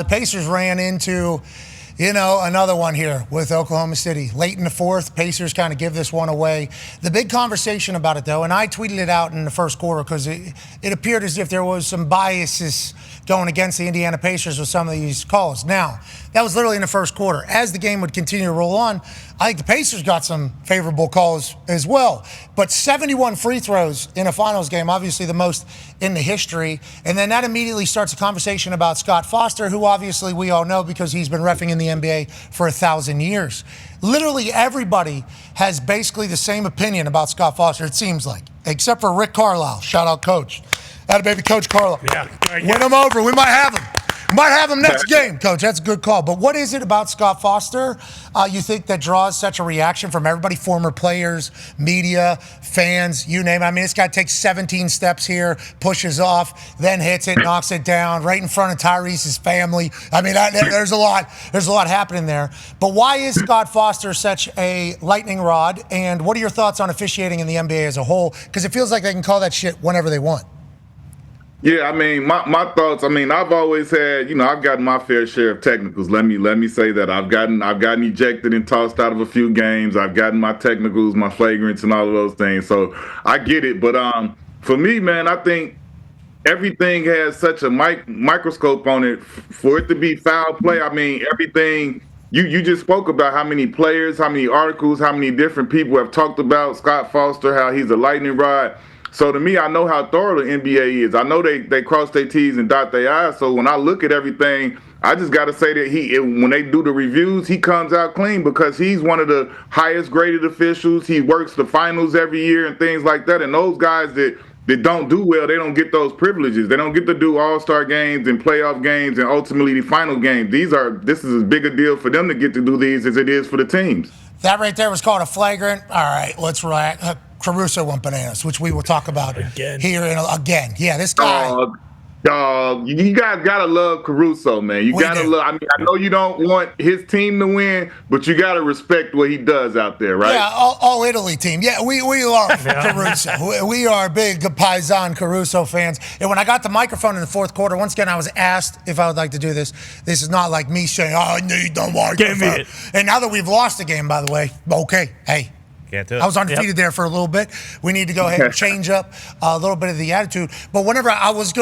The Pacers ran into, another one here with Oklahoma City. Late in the fourth, Pacers kind of give this one away. The big conversation about it, though, and I tweeted it out in the first quarter because it appeared as if there was some biases going against the Indiana Pacers with some of these calls. Now, that was literally in the first quarter. As the game would continue to roll on, I think the Pacers got some favorable calls as well. But 71 free throws in a finals game, obviously the most in the history. And then that immediately starts a conversation about Scott Foster, who obviously we all know because he's been reffing in the NBA for 1,000 years. Literally everybody has basically the same opinion about Scott Foster, it seems like, except for Rick Carlisle. Shout out, Coach. Atta baby, Coach Carlisle. Yeah. Win him over. We might have him. Might have him next game, Coach. That's a good call. But what is it about Scott Foster you think that draws such a reaction from everybody, former players, media, fans, you name it? I mean, this guy takes 17 steps here, pushes off, then hits it, knocks it down right in front of Tyrese's family. I mean, there's a lot happening there. But why is Scott Foster such a lightning rod? And what are your thoughts on officiating in the NBA as a whole? Because it feels like they can call that shit whenever they want. Yeah, I mean, my thoughts. I mean, I've always had, I've gotten my fair share of technicals. Let me say that I've gotten ejected and tossed out of a few games. I've gotten my technicals, my flagrants, and all of those things. So I get it. But for me, man, I think everything has such a microscope on it for it to be foul play. I mean, everything. You just spoke about how many players, how many articles, how many different people have talked about Scott Foster, how he's a lightning rod. So to me, I know how thorough the NBA is. I know they cross their T's and dot their I's. So when I look at everything, I just got to say that when they do the reviews, he comes out clean because he's one of the highest graded officials. He works the finals every year and things like that. And those guys that don't do well, they don't get those privileges. They don't get to do all-star games and playoff games and ultimately the final games. This is as big a deal for them to get to do these as it is for the teams. That right there was called a flagrant. All right, let's relax. Caruso went bananas, which we will talk about again. Again. Yeah, this guy. You guys gotta love Caruso, man. You gotta love. I mean, I know you don't want his team to win, but you gotta respect what he does out there, right? Yeah, all Italy team. Yeah, we love Caruso. We are big Paisan Caruso fans. And when I got the microphone in the fourth quarter, once again, I was asked if I would like to do this. This is not like me saying, "Oh, I need the microphone." Give me it. And now that we've lost the game, by the way, okay, hey. Can't do it. I was undefeated there for a little bit. We need to go ahead and change up a little bit of the attitude. But whenever I was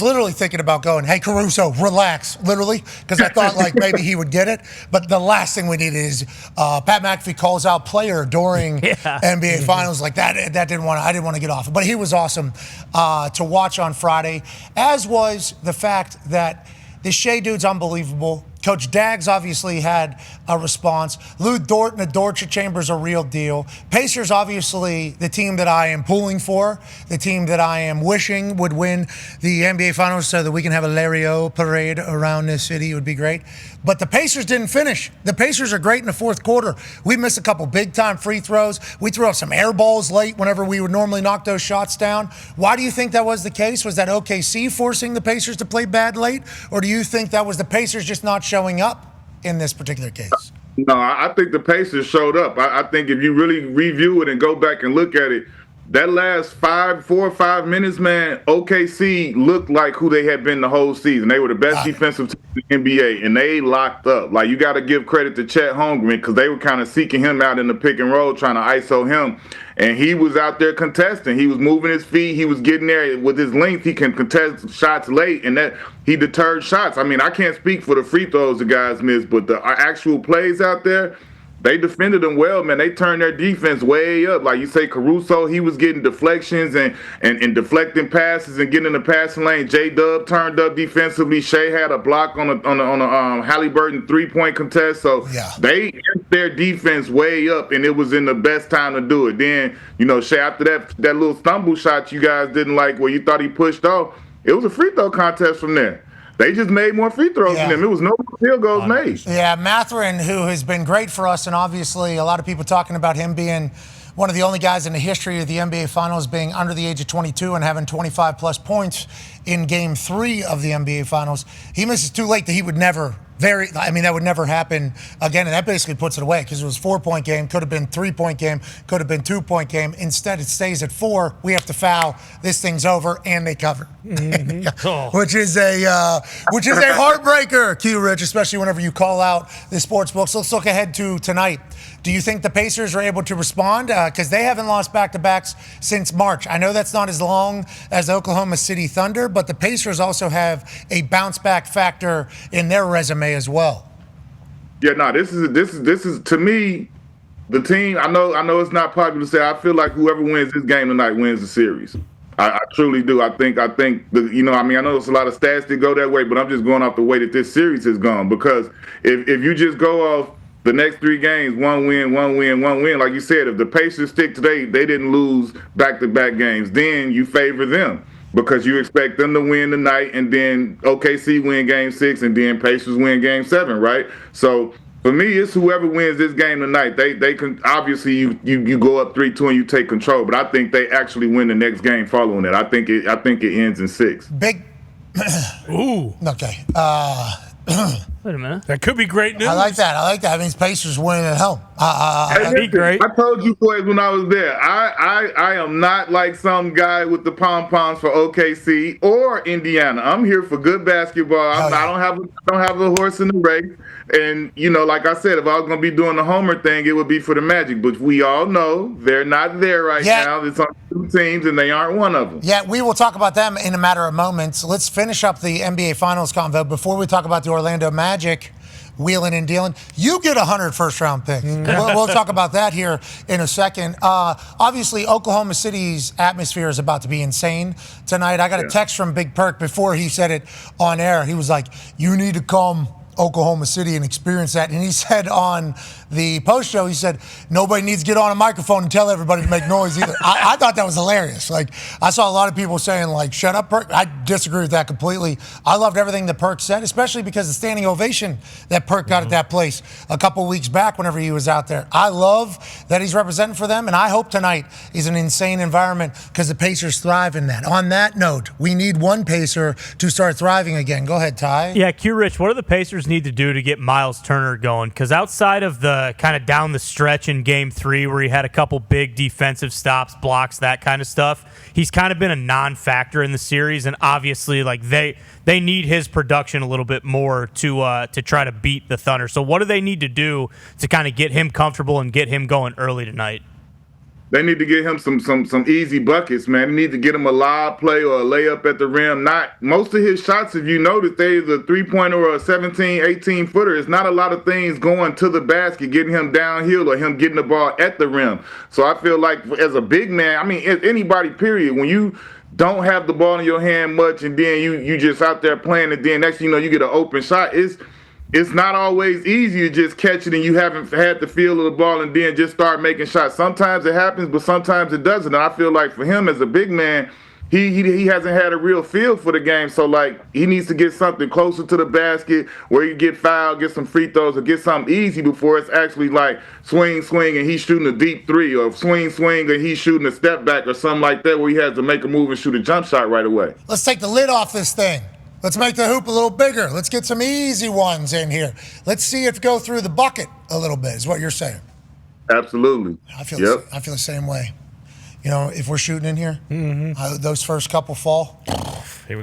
literally thinking about going, hey, Caruso, relax, literally, because I thought like maybe he would get it. But the last thing we needed is Pat McAfee calls out player during NBA Finals like that. I didn't want to get off it. But he was awesome to watch on Friday, as was the fact that the Shea dude's unbelievable. Coach Daggs obviously had a response. Lou Dort and the Dortcher Chamber's a real deal. Pacers, obviously, the team that I am pulling for, the team that I am wishing would win the NBA Finals so that we can have a Lario parade around this city. It would be great. But the Pacers didn't finish. The Pacers are great in the fourth quarter. We missed a couple big-time free throws. We threw out some air balls late whenever we would normally knock those shots down. Why do you think that was the case? Was that OKC forcing the Pacers to play bad late? Or do you think that was the Pacers just not showing up in this particular case? No, I think the Pacers showed up. I think if you really review it and go back and look at it, that last 4 or 5 minutes, man, OKC looked like who they had been the whole season. They were the best defensive team in the NBA, and they locked up. Like, you got to give credit to Chet Holmgren because they were kind of seeking him out in the pick and roll, trying to ISO him. And he was out there contesting. He was moving his feet. He was getting there with his length. He can contest shots late, and that he deterred shots. I mean, I can't speak for the free throws the guys missed, but the actual plays out there, they defended them well, man. They turned their defense way up. Like you say, Caruso, he was getting deflections and deflecting passes and getting in the passing lane. J-Dub turned up defensively. Shea had a block on a Halliburton three-point contest. So they amped their defense way up, and it was in the best time to do it. Then, Shea, after that little stumble shot you guys didn't like where you thought he pushed off, it was a free throw contest from there. They just made more free throws than him. It was no field goals made. Yeah, Mathurin, who has been great for us, and obviously a lot of people talking about him being one of the only guys in the history of the NBA Finals being under the age of 22 and having 25-plus points in Game 3 of the NBA Finals. He misses too late that he would never. That would never happen again, and that basically puts it away because it was a 4-point game, could have been 3-point game, could have been 2-point game. Instead, it stays at 4. We have to foul. This thing's over, and they cover, which is a heartbreaker, Q Rich, especially whenever you call out the sports books. Let's look ahead to tonight. Do you think the Pacers are able to respond? Because they haven't lost back-to-backs since March. I know that's not as long as the Oklahoma City Thunder, but the Pacers also have a bounce-back factor in their resume as well. Yeah, no, this is to me the team. I know it's not popular to say. I feel like whoever wins this game tonight wins the series. I truly do. I think I know it's a lot of stats that go that way, but I'm just going off the way that this series has gone. Because if you just go off the next 3 games, one win, like you said, if the Pacers stick today, they didn't lose back-to-back games, then you favor them because you expect them to win tonight, and then OKC win Game 6, and then Pacers win Game 7, right? So for me, it's whoever wins this game tonight. They can obviously you go up 3-2 and you take control, but I think they actually win the next game following that. I think it ends in 6. Big. Ooh. Okay. Wait a minute. That could be great news. I like that. That means Pacers winning at home. That'd be great. I told you boys when I was there. I am not like some guy with the pom-poms for OKC or Indiana. I'm here for good basketball. I don't have a horse in the race. And like I said, if I was gonna be doing the homer thing, it would be for the Magic. But we all know they're not there right now. It's on 2 teams, and they aren't one of them. Yeah, we will talk about them in a matter of moments. Let's finish up the NBA Finals convo before we talk about the Orlando Magic wheeling and dealing. You get 100 first-round picks. We'll talk about that here in a second. Obviously, Oklahoma City's atmosphere is about to be insane tonight. I got a text from Big Perk before he said it on air. He was like, "You need to come Oklahoma City and experience that." And he said on the post show, he said, nobody needs to get on a microphone and tell everybody to make noise either. I thought that was hilarious. Like, I saw a lot of people saying, like, shut up, Perk. I disagree with that completely. I loved everything that Perk said, especially because the standing ovation that Perk got at that place a couple weeks back whenever he was out there. I love that he's representing for them, and I hope tonight is an insane environment because the Pacers thrive in that. On that note, we need one Pacer to start thriving again. Go ahead, Ty. Yeah, Q Rich, what do the Pacers need to do to get Miles Turner going? Because outside of the kind of down the stretch in Game 3 where he had a couple big defensive stops, blocks, that kind of stuff, he's kind of been a non-factor in the series, and obviously like they need his production a little bit more to try to beat the Thunder. So what do they need to do to kind of get him comfortable and get him going early tonight? They need to get him some easy buckets, man. They need to get him a lob play or a layup at the rim. Not most of his shots, if you notice, they either a 3-pointer or a 17, 18-footer. It's not a lot of things going to the basket, getting him downhill or him getting the ball at the rim. So I feel like as a big man, I mean, anybody, period, when you don't have the ball in your hand much and then you just out there playing and then next thing you know you get an open shot, it's not always easy to just catch it and you haven't had the feel of the ball and then just start making shots. Sometimes it happens, but sometimes it doesn't. And I feel like for him as a big man, he hasn't had a real feel for the game. So, like, he needs to get something closer to the basket where he get fouled, get some free throws, or get something easy before it's actually like swing, and he's shooting a deep 3, or swing, and he's shooting a step back or something like that where he has to make a move and shoot a jump shot right away. Let's take the lid off this thing. Let's make the hoop a little bigger. Let's get some easy ones in here. Let's see it go through the bucket a little bit, is what you're saying. Absolutely. I feel the same way. You know, if we're shooting in here, those first couple fall,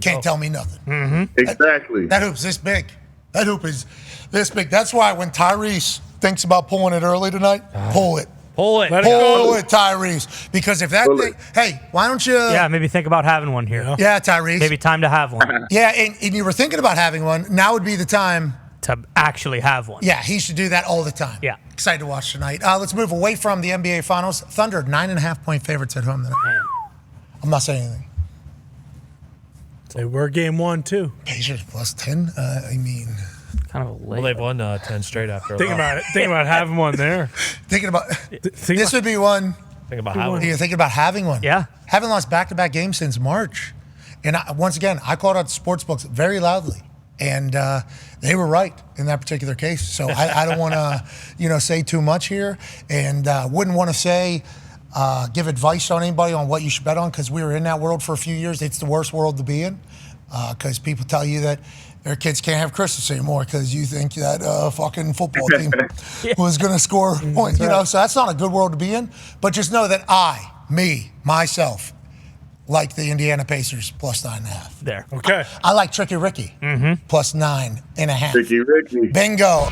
can't tell me nothing. Exactly. That hoop's this big. That hoop is this big. That's why when Tyrese thinks about pulling it early tonight, pull it. Pull it. Pull it, Tyrese. Because if that thing, hey, why don't you? Yeah, maybe think about having one here. Yeah, Tyrese. Maybe time to have one. Yeah, and you were thinking about having one. Now would be the time to actually have one. Yeah, he should do that all the time. Yeah. Excited to watch tonight. Let's move away from the NBA Finals. Thunder, 9.5-point favorites at home tonight. I'm not saying anything. They were game 1, too. Pacers plus 10. I mean, kind of a late. Well, they've won 10 straight after. Think about it. Think about having one there. This would be one. Think about having one. You're thinking about having one. Yeah. Haven't lost back-to-back games since March. And once again, I called out the sports books very loudly. And they were right in that particular case. So I don't want to, say too much here, and wouldn't want to say give advice on anybody on what you should bet on because we were in that world for a few years. It's the worst world to be in. because people tell you that their kids can't have Christmas anymore because you think that fucking football team was going to score points. You know, so that's not a good world to be in. But just know that myself, like the Indiana Pacers plus 9.5. There. Okay. I like Tricky Ricky plus 9.5. Ricky. Bingo.